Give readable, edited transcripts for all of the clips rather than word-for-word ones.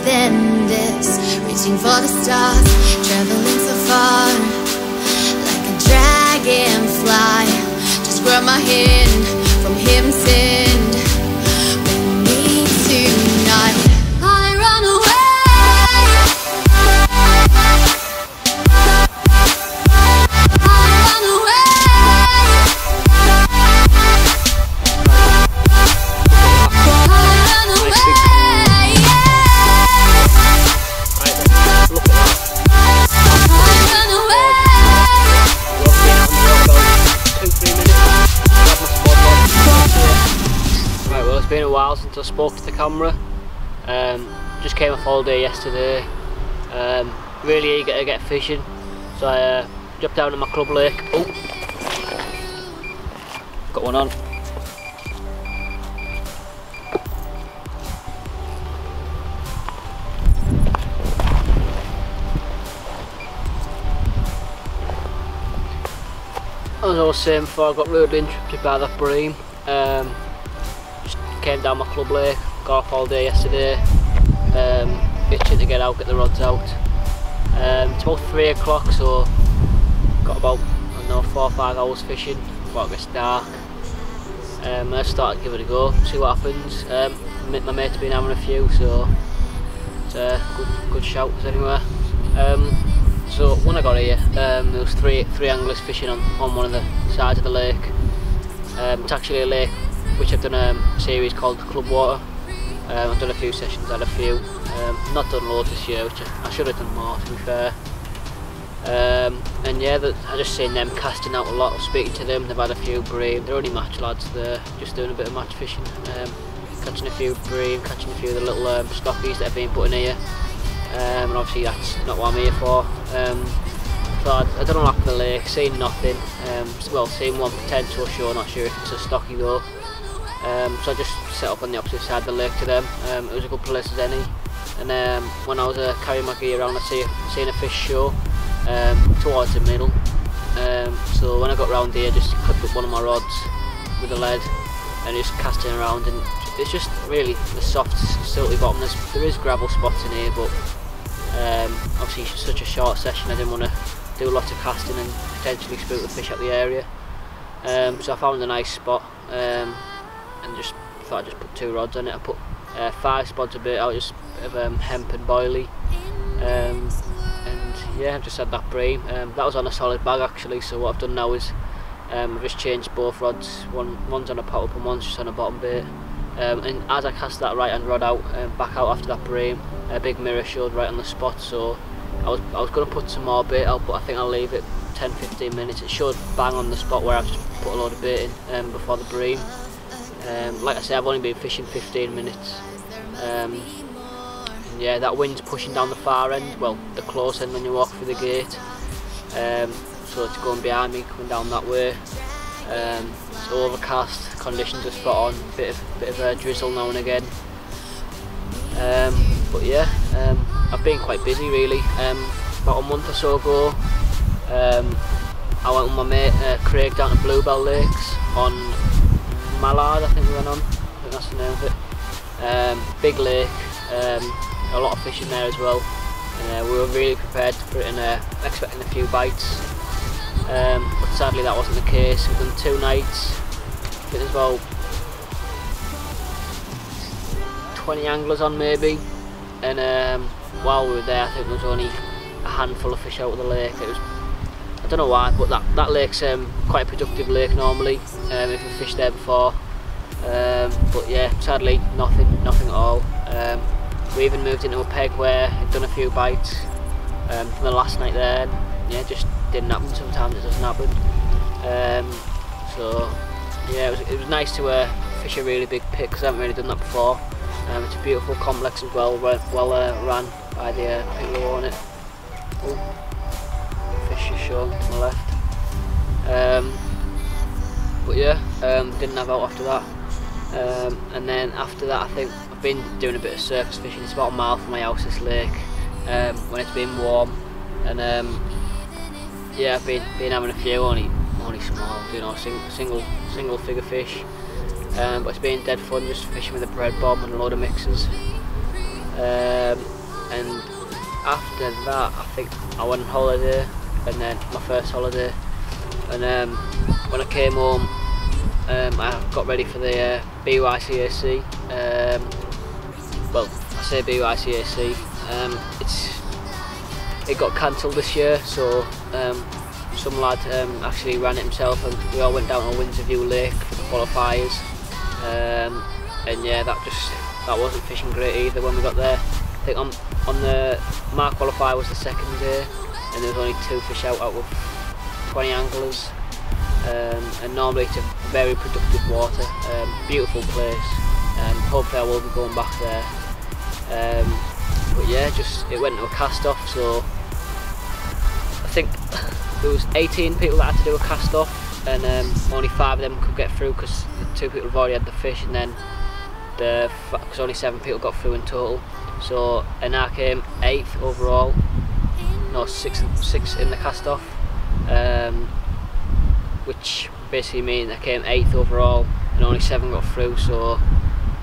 than this. Reaching for the stars, traveling so far, like a dragonfly. Just grab my hand from him, send with me tonight. I run away. It's been a while since I spoke to the camera. Just came off all day yesterday. Really eager to get fishing, so I dropped down to my club lake. Oh, got one on. As I was saying before, I got rudely interrupted by that bream. Came down my club lake, got off all day yesterday, itching to get out, get the rods out. It's about 3 o'clock, so got about, I don't know, 4 or 5 hours fishing before it gets dark. I started to give it a go, see what happens. My mate's been having a few, so it's a good shout anyway. So when I got here, there was three anglers fishing on one of the sides of the lake. It's actually a lake which I've done a series called Club Water. I've done a few sessions, had a few. Not done loads this year, which I should have done more, to be fair. And yeah, I just seen them casting out a lot. I was speaking to them, they've had a few bream. They're only match lads, they're just doing a bit of match fishing. Catching a few bream, catching a few of the little stockies that have been put in here. And obviously that's not what I'm here for. So I don't know what happened to the lake, seen nothing. Well, seen one potential show, not sure if it's a stocky though. So I just set up on the opposite side of the lake to them. It was a good place as any. And when I was carrying my gear around, I seen a fish show towards the middle. So when I got round here, I just clipped up one of my rods with a lead and just casting around. And it's just really the soft, silty bottom. There is gravel spots in here, but obviously it's such a short session. I didn't want to do lots of casting and potentially spook the fish out the area. So I found a nice spot. And just thought I'd just put 2 rods on it. I put 5 spods of bait out, just of hemp and boilie, and yeah, I've just had that bream. That was on a solid bag actually, so what I've done now is I've just changed both rods. One's on a pop up and one's just on a bottom bait. And as I cast that right hand rod out, back out after that bream, a big mirror showed right on the spot, so I was going to put some more bait out, but I think I'll leave it 10-15 minutes. It showed bang on the spot where I've just put a load of bait in before the bream. Like I said, I've only been fishing 15 minutes. Yeah, that wind's pushing down the far end, well, the close end when you walk through the gate. So it's going behind me, coming down that way. It's overcast, conditions are spot on, bit of a drizzle now and again. But yeah, I've been quite busy really. About a month or so ago, I went with my mate Craig down to Bluebell Lakes on Mallard, I think we went on. I think that's the name of it. Big lake, a lot of fishing there as well. We were really prepared for it and expecting a few bites. But sadly that wasn't the case. We've done 2 nights. I think there's about 20 anglers on maybe. And while we were there, I think there was only a handful of fish out of the lake. It was, I don't know why, but that lake's quite a productive lake normally, if you fished there before. But yeah, sadly nothing at all. We even moved into a peg where I'd done a few bites from the last night there, and yeah, just didn't happen. Sometimes it doesn't happen. So yeah, it was nice to fish a really big pit because I haven't really done that before. It's a beautiful complex as well, ran by the people who own it. Oh. Fish is showing to my left. But yeah, didn't have out after that. And then after that, I think I've been doing a bit of surface fishing. It's about a mile from my house, this lake, when it's been warm. And yeah, I've been having a few, only small, you know, single figure fish. But it's been dead fun just fishing with a bread bomb and a load of mixers. and after that I think I went on holiday, and then my first holiday, and when I came home I got ready for the BYCAC. Well, I say BYCAC, it got cancelled this year, so some lad actually ran it himself, and we all went down to Windsor View Lake for the qualifiers, and yeah, that wasn't fishing great either when we got there. I think on the mark qualifier was the second day, and there was only 2 fish out of 20 anglers, and normally it's a very productive water, beautiful place, and hopefully I will be going back there. But yeah, it went to a cast off, so I think there was 18 people that had to do a cast off, and only 5 of them could get through because the 2 people have already had the fish, and then because only 7 people got through in total. So, and I came 8th overall, no, 6th in the cast off, which basically means I came 8th overall and only 7 got through, so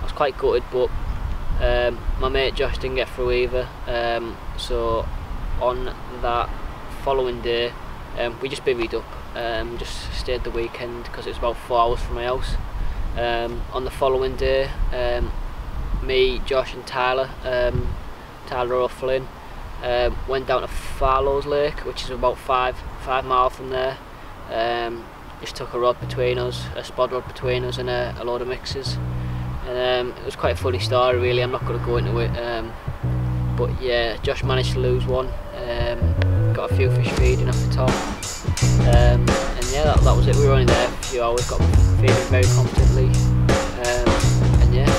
I was quite gutted, but my mate Josh didn't get through either, so on that following day we just bivvied up, just stayed the weekend because it was about 4 hours from my house. On the following day, me, Josh and Tyler O'Flynn, went down to Farlows Lake, which is about 5 miles from there. Just took a rod between us, a spod rod between us, and a load of mixers. And it was quite a funny story really, I'm not going to go into it, but yeah, Josh managed to lose one, got a few fish feeding off the top, and yeah, that was it. We were only there for a few hours, got feeding very comfortably, and yeah.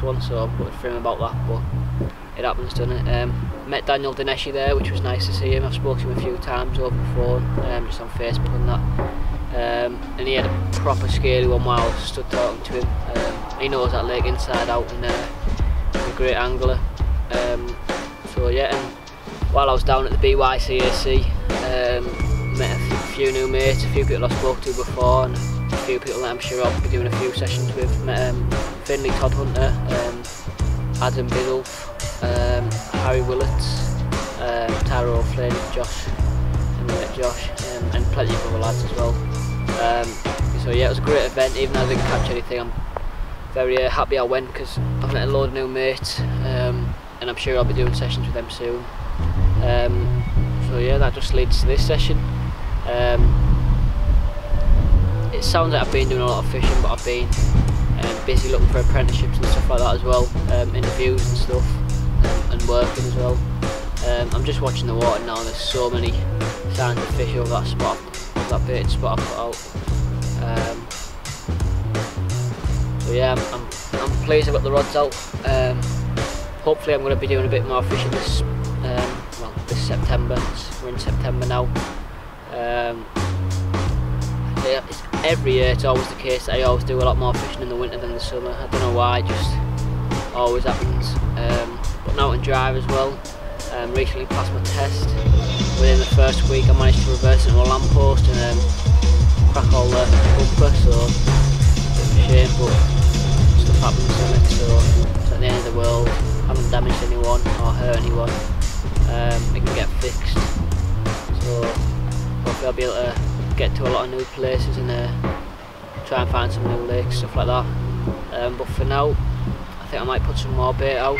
One, so I'm going to film about that, but it happens, doesn't it? Met Daniel Dineshi there, which was nice to see him. I've spoken to him a few times over the phone, just on Facebook and that, and he had a proper scary one while I stood talking to him. He knows that lake inside out, and he's a great angler. So yeah, and while I was down at the BYCAC, met a few new mates, a few people I spoke to before, and a few people that I'm sure I'll be doing a few sessions with. Met Finley Todd Hunter, Adam Biddulph, Harry Willets, Tyler O'Flynn, Josh, and plenty of other lads as well. So yeah, it was a great event. Even though I didn't catch anything, I'm very happy I went because I've met a load of new mates, and I'm sure I'll be doing sessions with them soon. So yeah, that just leads to this session. It sounds like I've been doing a lot of fishing, but I've been busy looking for apprenticeships and stuff like that as well, interviews and stuff, and working as well. I'm just watching the water now, and there's so many signs of fish over that spot, that bait spot I put out. So yeah, I'm pleased I got the rods out. Hopefully I'm going to be doing a bit more fishing this September. We're in September now. It's, every year it's always the case that I always do a lot more fishing in the winter than the summer. I don't know why, it just always happens. But now I can drive as well. Recently passed my test. Within the first week I managed to reverse into a lamppost and crack all the bumper, so it's a shame, but stuff happens, doesn't it? So it's at the end of the world. I haven't damaged anyone or hurt anyone. It can get fixed. So hopefully I'll be able to get to a lot of new places and try and find some new lakes, stuff like that. But for now, I think I might put some more bait out.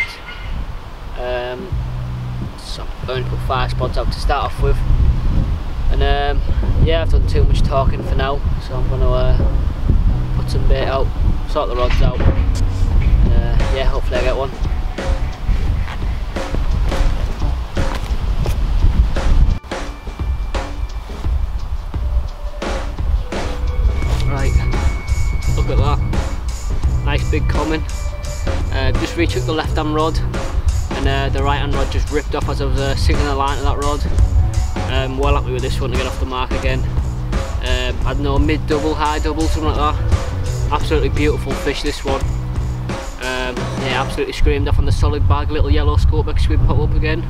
spods. I'm going to put 5 spods out to start off with. And yeah, I've done too much talking for now, so I'm going to put some bait out, sort the rods out, and yeah, hopefully I get one. Right, look at that, nice big common. Just retook the left hand rod, and the right hand rod just ripped off as I was sinking the line to that rod. Well happy with this one to get off the mark again. I don't know, mid double, high double, something like that. Absolutely beautiful fish, this one. Yeah, absolutely screamed off on the solid bag. Little yellow scope squid pop up again.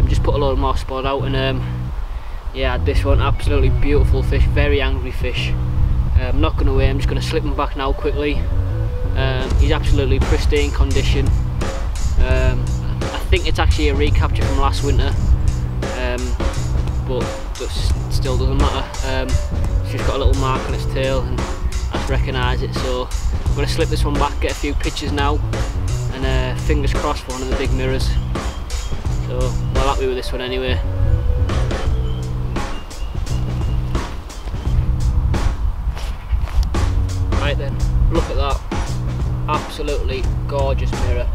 Just put a load more spot out, and yeah, this one, absolutely beautiful fish, very angry fish. I'm not going to wait, I'm just going to slip him back now quickly. He's absolutely pristine condition. I think it's actually a recapture from last winter, but still doesn't matter. It's just got a little mark on its tail, and I just recognise it, so I'm going to slip this one back, get a few pictures now, and fingers crossed for one of the big mirrors. So well happy with this one anyway. Right then, look at that, absolutely gorgeous mirror.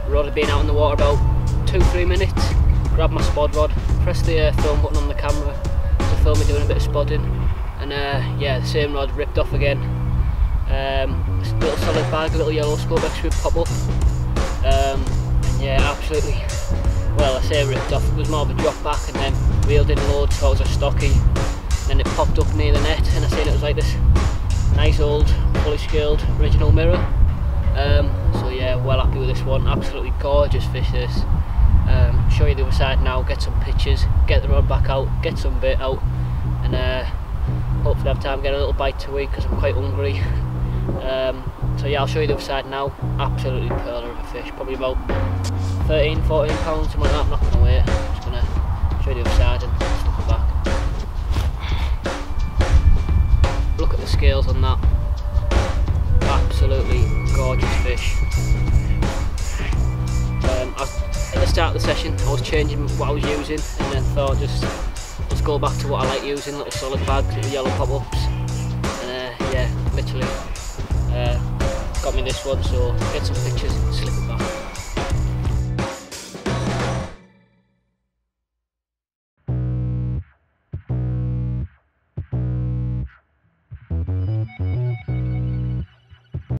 Rod had been out in the water about 2-3 minutes, grabbed my spod rod, pressed the film button on the camera to film me doing a bit of spodding, and yeah, the same rod ripped off again. Little solid bag, little yellow scope squid pop up, and yeah, absolutely, well I say ripped off, it was more of a drop back and then reeled in loads, so it was a stocky, then it popped up near the net, and I seen it was like this nice old fully scaled original mirror. So yeah, well happy with this one, absolutely gorgeous fish this. Show you the other side now, get some pictures, get the rod back out, get some bait out, and hopefully have time to get a little bite to eat because I'm quite hungry. So yeah, I'll show you the other side now, absolutely pearler of a fish, probably about 13-14 pounds, something like that. I'm not going to wait, I'm just going to show you the other side and stuff it back. Look at the scales on that, absolutely gorgeous fish. At the start of the session I was changing what I was using, and then thought let's go back to what I like using, little solid bags, little yellow pop-ups, and yeah, literally got me this one, so get some pictures and slip it back.